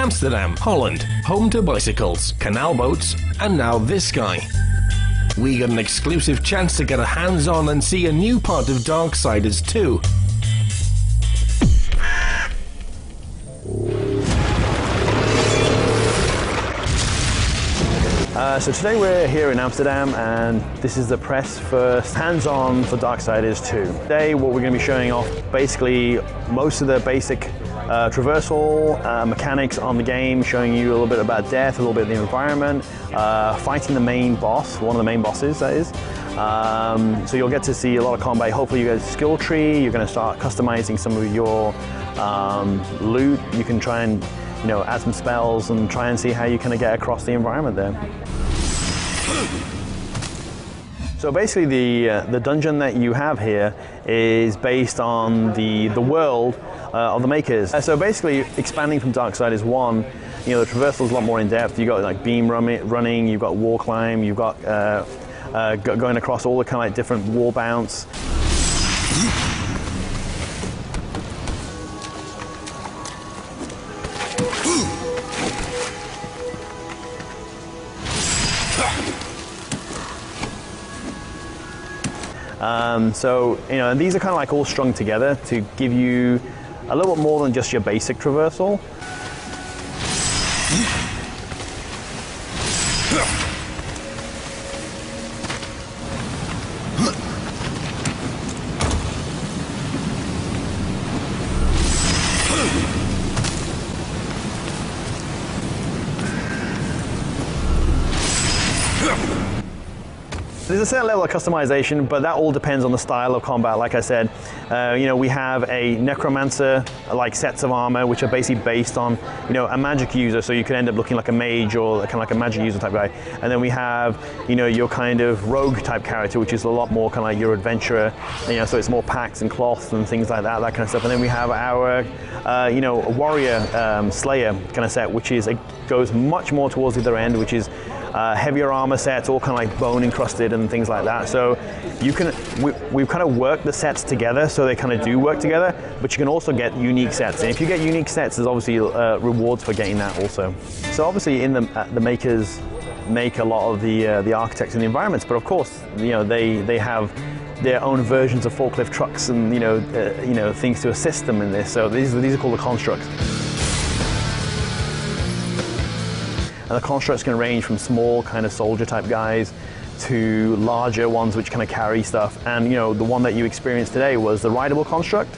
Amsterdam, Holland, home to bicycles, canal boats, and now this guy. We got an exclusive chance to get a hands-on and see a new part of Darksiders 2. So today we're here in Amsterdam, and this is the press for hands-on for Darksiders 2. Today what we're going to be showing off basically most of the basic traversal mechanics on the game, showing you a little bit about death, a little bit of the environment, fighting the main boss, one of the main bosses that is. So you'll get to see a lot of combat. Hopefully you get a skill tree, you're going to start customizing some of your loot. You can try and add some spells and try and see how you kind of get across the environment there. So basically the dungeon that you have here is based on the world of the makers. So basically expanding from Darksiders 1, the traversal is a lot more in depth. You've got like beam running, you've got wall climb, you've got going across all the kind of like different wall bounce. And these are kind of like all strung together to give you a little bit more than just your basic traversal. There's a certain level of customization, but that all depends on the style of combat. Like I said, we have a necromancer-like sets of armor, which are basically based on, a magic user, so you can end up looking like a mage or kind of like a magic user type guy. And then we have, your kind of rogue type character, which is a lot more kind of like your adventurer, so it's more packs and cloths and things like that kind of stuff. And then we have our, warrior slayer kind of set, which goes much more towards the other end, which is heavier armor sets, all kind of like bone encrusted and things like that. So we've kind of worked the sets together, so they kind of do work together, but you can also get unique sets. And if you get unique sets, there's obviously rewards for getting that also. So obviously in the makers make a lot of the architects and the environments, but of course, they have their own versions of forklift trucks and things to assist them in this. So these are called the constructs. And the constructs can range from small kind of soldier type guys to larger ones which kind of carry stuff. And the one that you experienced today was the rideable construct.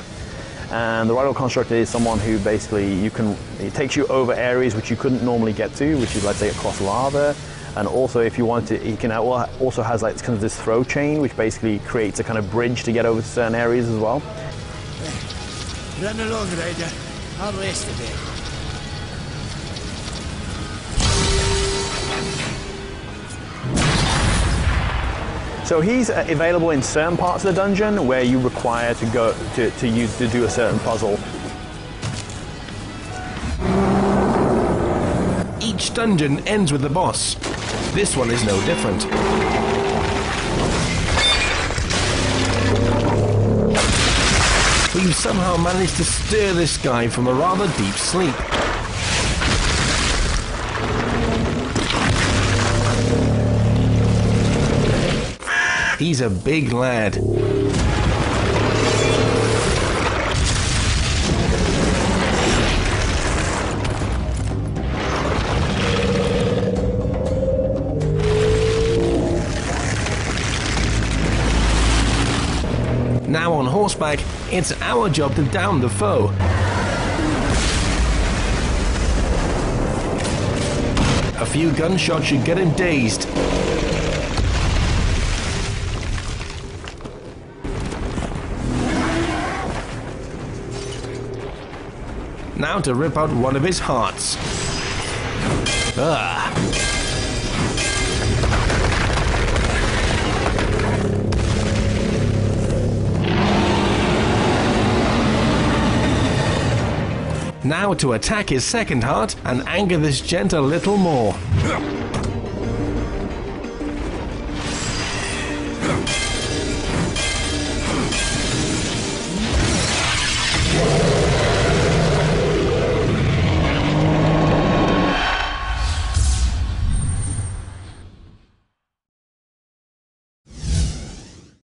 And the rideable construct is someone who basically it takes you over areas which you couldn't normally get to, which is, let's say, across lava. And also, if you want to, he also has like kind of this throw chain, which basically creates a kind of bridge to get over certain areas as well. Run along, Ryder. I'll rest a bit. So he's available in certain parts of the dungeon where you require to go to do a certain puzzle. Each dungeon ends with a boss. This one is no different. We've somehow managed to stir this guy from a rather deep sleep. He's a big lad. Now on horseback, it's our job to down the foe. A few gunshots should get him dazed. Now to rip out one of his hearts. Ah. Now to attack his second heart and anger this gent a little more.